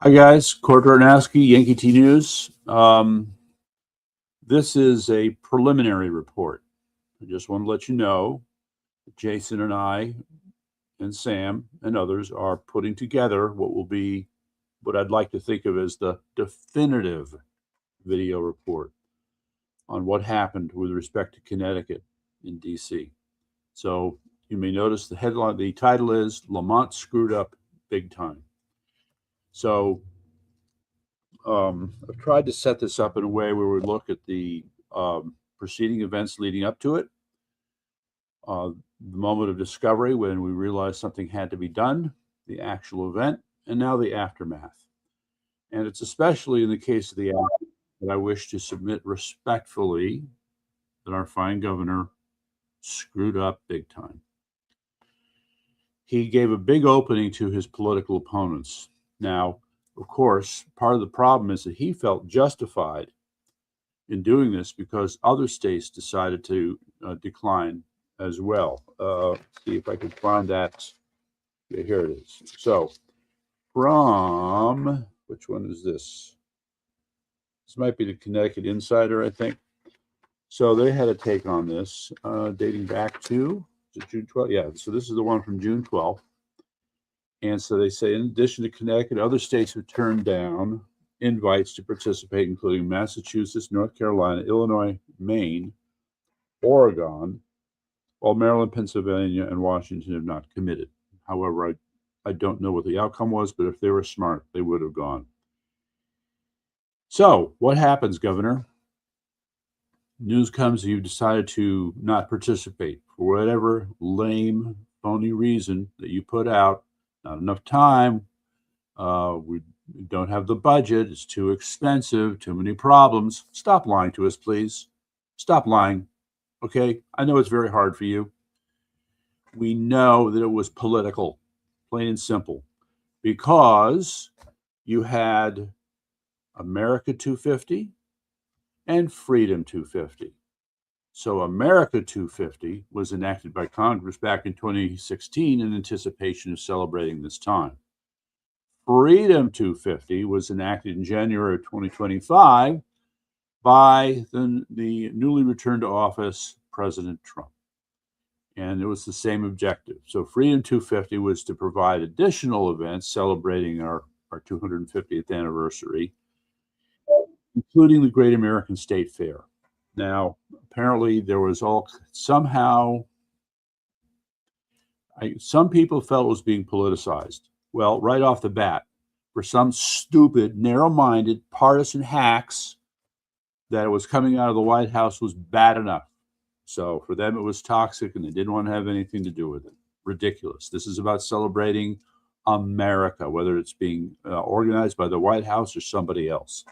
Hi guys, Cord Radnowski, Yankee T News. This is a preliminary report. I just want to let you know that Jason and I and Sam and others are putting together what will be what I'd like to think of as the definitive video report on what happened with respect to Connecticut in DC. So you may notice the headline, the title is Lamont Screwed Up Big Time. So I've tried to set this up in a way where we look at the preceding events leading up to it, the moment of discovery when we realized something had to be done, the actual event, and now the aftermath. And it's especially in the case of the aftermath that I wish to submit respectfully that our fine governor screwed up big time. He gave a big opening to his political opponents. Now, of course, part of the problem is that he felt justified in doing this because other states decided to decline as well. See if I can find that. Yeah, here it is. So, from which one is this? This might be the Connecticut Insider, I think. So they had a take on this, dating back to June 12th. Yeah, so this is the one from June 12th. And so they say, in addition to Connecticut, other states have turned down invites to participate, including Massachusetts, North Carolina, Illinois, Maine, Oregon, while Maryland, Pennsylvania, and Washington have not committed. However, I don't know what the outcome was, but if they were smart, they would have gone. So what happens, Governor? News comes that you've decided to not participate for whatever lame, phony reason that you put out. Not enough time. We don't have the budget. It's too expensive. Too many problems. Stop lying to us, please. Stop lying. Okay? I know it's very hard for you. We know that it was political, plain and simple, because you had America 250 and Freedom 250. So America 250 was enacted by Congress back in 2016 in anticipation of celebrating this time. Freedom 250 was enacted in January of 2025 by the newly returned to office President Trump. And it was the same objective. So Freedom 250 was to provide additional events celebrating our 250th anniversary, including the Great American State Fair. Now, apparently there was some people felt it was being politicized. Well, right off the bat, for some stupid, narrow-minded, partisan hacks, that it was coming out of the White House was bad enough. So for them, it was toxic, and they didn't want to have anything to do with it. Ridiculous. This is about celebrating America, whether it's being organized by the White House or somebody else.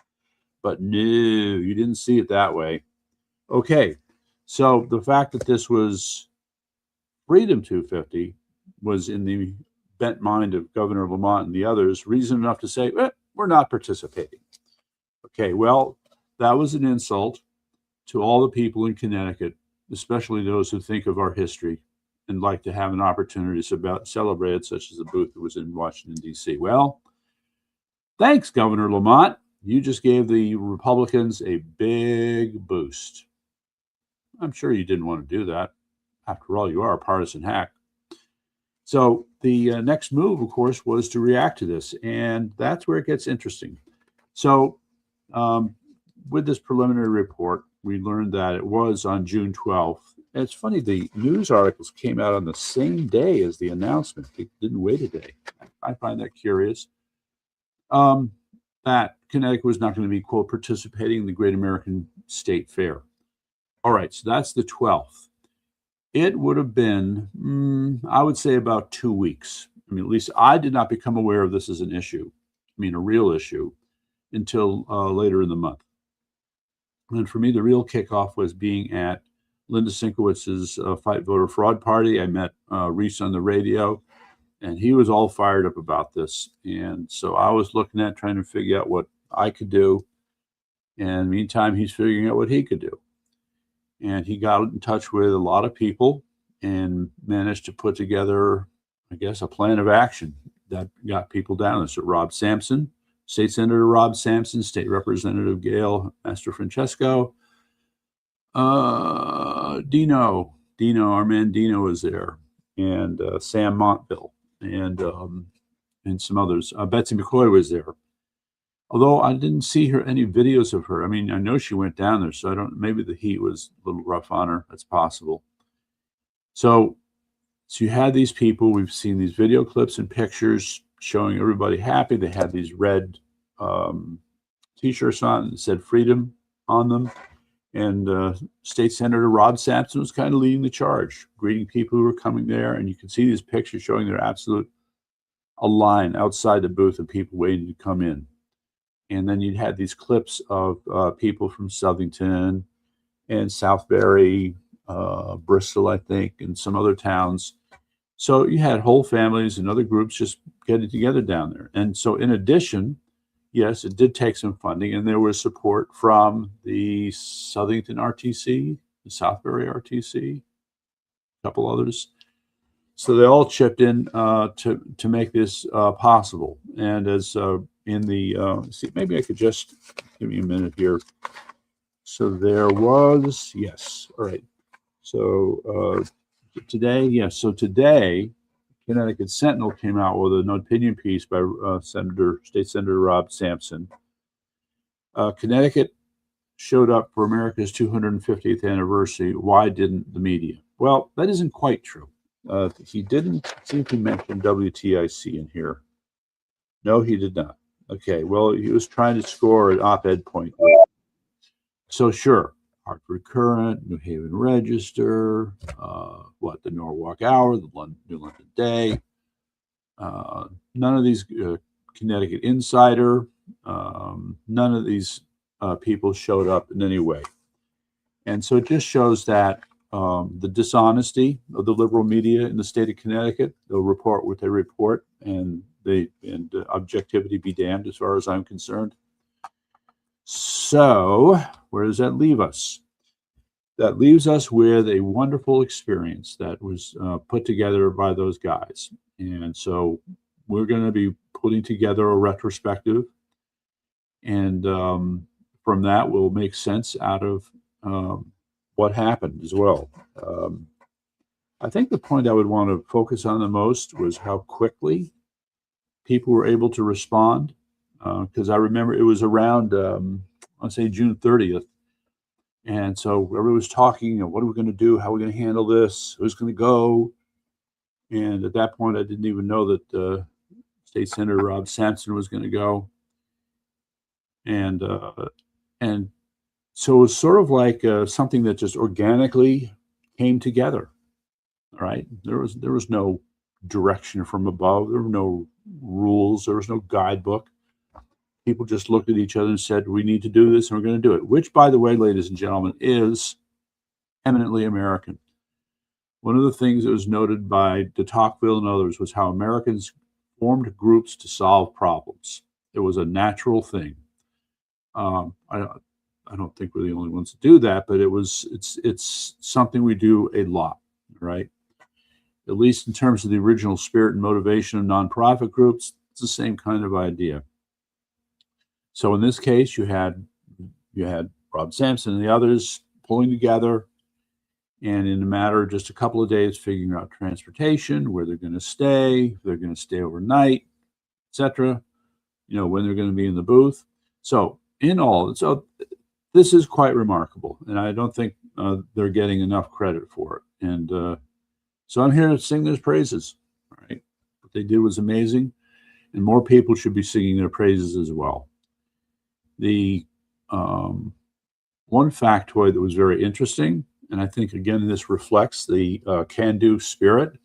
But no, you didn't see it that way. Okay, so the fact that this was Freedom 250 was in the bent mind of Governor Lamont and the others, reason enough to say, we're not participating. Okay, well, that was an insult to all the people in Connecticut, especially those who think of our history and like to have an opportunity to celebrate it, such as the booth that was in Washington, D.C. Well, thanks, Governor Lamont. You just gave the Republicans a big boost. I'm sure you didn't want to do that. After all, you are a partisan hack. So the next move, of course, was to react to this. And that's where it gets interesting. So with this preliminary report, we learned that it was on June 12th. And it's funny, the news articles came out on the same day as the announcement. They didn't wait a day. I find that curious. That Connecticut was not going to be, quote, participating in the Great American State Fair. All right, so that's the 12th. It would have been, I would say, about 2 weeks. I mean, at least I did not become aware of this as an issue, a real issue, until later in the month. And for me, the real kickoff was being at Linda Sinkowitz's Fight Voter Fraud Party. I met Reese on the radio, and he was all fired up about this. And so I was looking at trying to figure out what I could do. And meantime, he's figuring out what he could do. And he got in touch with a lot of people and managed to put together, I guess, a plan of action that got people down. So Rob Sampson, State Senator Rob Sampson, State Representative Gail Mastrofrancesco, our man Dino was there, and Sam Montville, and some others. Betsy McCoy was there. Although I didn't see any videos of her. I mean, I know she went down there, so I don't. Maybe the heat was a little rough on her. That's possible. So you had these people. We've seen these video clips and pictures showing everybody happy. They had these red T-shirts on that said "Freedom" on them, and State Senator Rob Sampson was kind of leading the charge, greeting people who were coming there. And you can see these pictures showing a line outside the booth of people waiting to come in. And then you had these clips of people from Southington and Southbury, Bristol, I think, and some other towns. So you had whole families and other groups just getting together down there. And so in addition, yes, it did take some funding, and there was support from the Southington RTC, the Southbury RTC, a couple others. So they all chipped in to make this possible. And as see, maybe I could just give me a minute here. So there was, yes, all right. So today, today, Connecticut Sentinel came out with an opinion piece by State Senator Rob Sampson. Connecticut showed up for America's 250th anniversary. Why didn't the media? Well, that isn't quite true. He didn't seem to mention WTIC in here. No, he did not. Okay, well, he was trying to score an op-ed point. So sure, Hartford Courant, New Haven Register, the Norwalk Hour, the New London Day. None of these Connecticut Insider, none of these people showed up in any way. And so it just shows that the dishonesty of the liberal media in the state of Connecticut. They'll report what they report, and objectivity be damned as far as I'm concerned. So where does that leave us? That leaves us with a wonderful experience that was put together by those guys. And so we're going to be putting together a retrospective, and from that we'll make sense out of what happened as well. I think the point I would want to focus on the most was how quickly people were able to respond, because I remember it was around, I'll say June 30th. And so everybody was talking, what are we going to do? How are we going to handle this? Who's going to go? And at that point, I didn't even know that State Senator Rob Sampson was going to go. And so it was sort of like something that just organically came together. All right. There was no direction from above. There were no rules. There was no guidebook. People just looked at each other and said, we need to do this, and we're going to do it, which, by the way, ladies and gentlemen, is eminently American. One of the things that was noted by de Tocqueville and others was how Americans formed groups to solve problems. It was a natural thing. I don't think we're the only ones to do that, but it's something we do a lot, right? At least in terms of the original spirit and motivation of nonprofit groups, it's the same kind of idea. So in this case, you had Rob Sampson and the others pulling together, and in a matter of just a couple of days, figuring out transportation, where they're going to stay, if they're going to stay overnight, etc. When they're going to be in the booth. So in all, this is quite remarkable, and I don't think they're getting enough credit for it. And so I'm here to sing their praises. All right, what they did was amazing, and more people should be singing their praises as well. The one factoid that was very interesting, and I think, again, this reflects the can-do spirit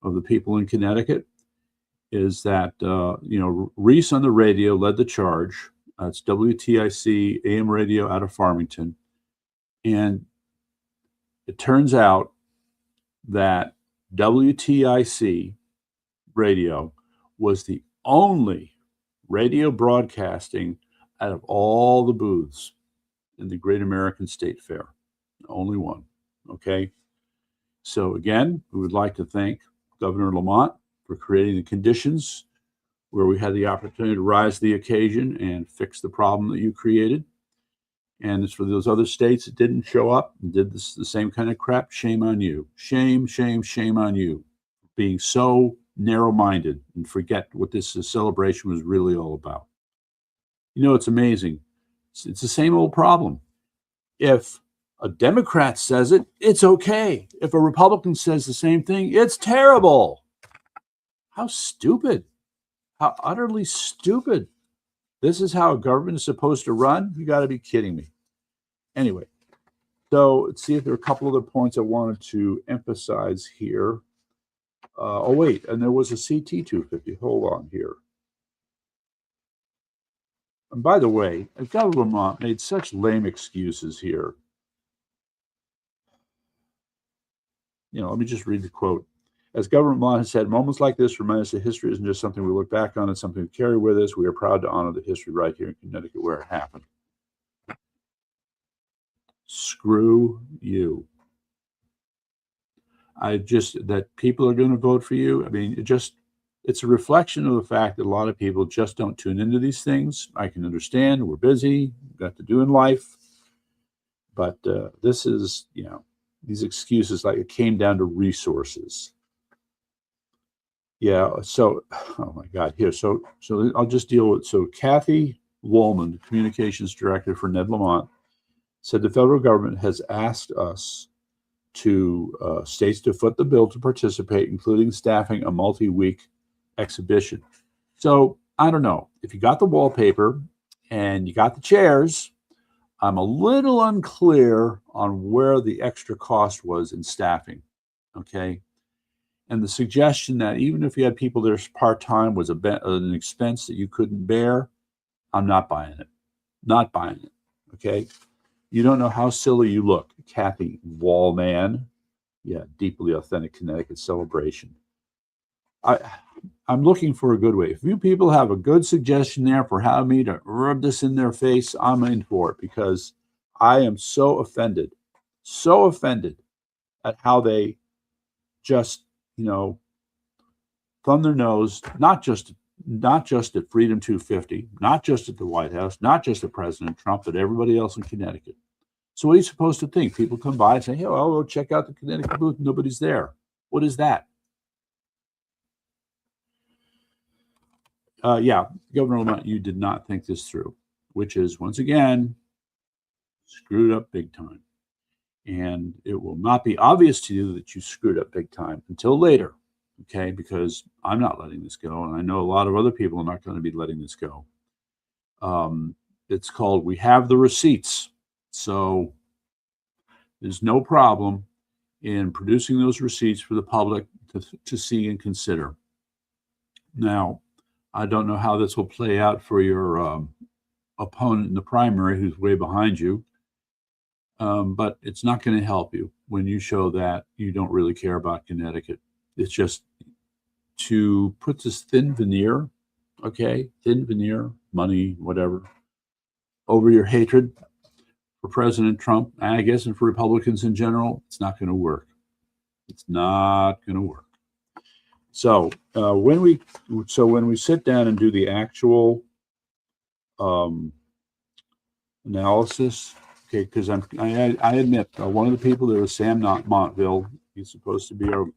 of the people in Connecticut, is that, Reese on the radio led the charge. It's WTIC AM radio out of Farmington. And it turns out that WTIC radio was the only radio broadcasting out of all the booths in the Great American State Fair. Only one. Okay. So again, we would like to thank Governor Lamont for creating the conditions where we had the opportunity to rise to the occasion and fix the problem that you created. And it's for those other states that didn't show up and did the same kind of crap. Shame on you. Shame, shame, shame on you. Being so narrow-minded and forget what this celebration was really all about. You know, it's amazing. It's the same old problem. If a Democrat says it, it's okay. If a Republican says the same thing, it's terrible. How stupid. How utterly stupid. This is how a government is supposed to run? You got to be kidding me. Anyway, so let's see if there are a couple other points I wanted to emphasize here. Oh, wait, and there was a CT-250. Hold on here. And by the way, Governor Lamont made such lame excuses here. You know, let me just read the quote. As Governor Lamont has said, moments like this remind us that history isn't just something we look back on, it's something we carry with us. We are proud to honor the history right here in Connecticut where it happened. Screw you. That people are going to vote for you. I mean, it's a reflection of the fact that a lot of people just don't tune into these things. I can understand. We're busy, got to do in life. But this is, you know, these excuses, like it came down to resources. Yeah, so, oh my God, here. So I'll just deal with, so Kathy Woolman, the communications director for Ned Lamont, said the federal government has asked us to states to foot the bill to participate, including staffing a multi-week exhibition. So I don't know if you got the wallpaper and you got the chairs. I'm a little unclear on where the extra cost was in staffing. Okay. And the suggestion that even if you had people there part-time was an expense that you couldn't bear, I'm not buying it. Not buying it. Okay. You don't know how silly you look. Kathy Wallman. Yeah, deeply authentic Connecticut celebration. I'm looking for a good way. If you people have a good suggestion there for how me to rub this in their face, I'm in for it, because I am so offended at how they just, you know, thumb their nose, not just at Freedom 250, not just at the White House, not just at President Trump, but everybody else in Connecticut. So what are you supposed to think? People come by and say, hey, I'll go check out the Connecticut booth. Nobody's there. What is that? Yeah, Governor Lamont, you did not think this through, which is, once again, screwed up big time. And it will not be obvious to you that you screwed up big time until later, okay? Because I'm not letting this go, and I know a lot of other people are not going to be letting this go. It's called We Have the Receipts. So there's no problem in producing those receipts for the public to see and consider. Now, I don't know how this will play out for your opponent in the primary who's way behind you, but it's not going to help you when you show that you don't really care about Connecticut. It's just to put this thin veneer, okay, thin veneer, money, whatever, over your hatred for President Trump, and I guess, and for Republicans in general. It's not going to work. It's not going to work. So when we sit down and do the actual analysis, okay, because I admit one of the people there was Sam Montville. He's supposed to be our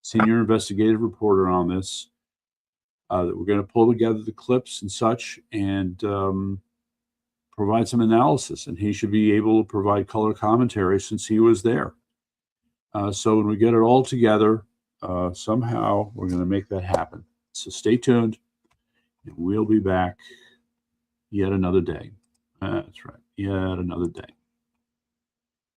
senior investigative reporter on this. That we're going to pull together the clips and such and provide some analysis, and he should be able to provide color commentary since he was there. So when we get it all together, somehow we're going to make that happen. So stay tuned, and we'll be back yet another day. That's right, yet another day.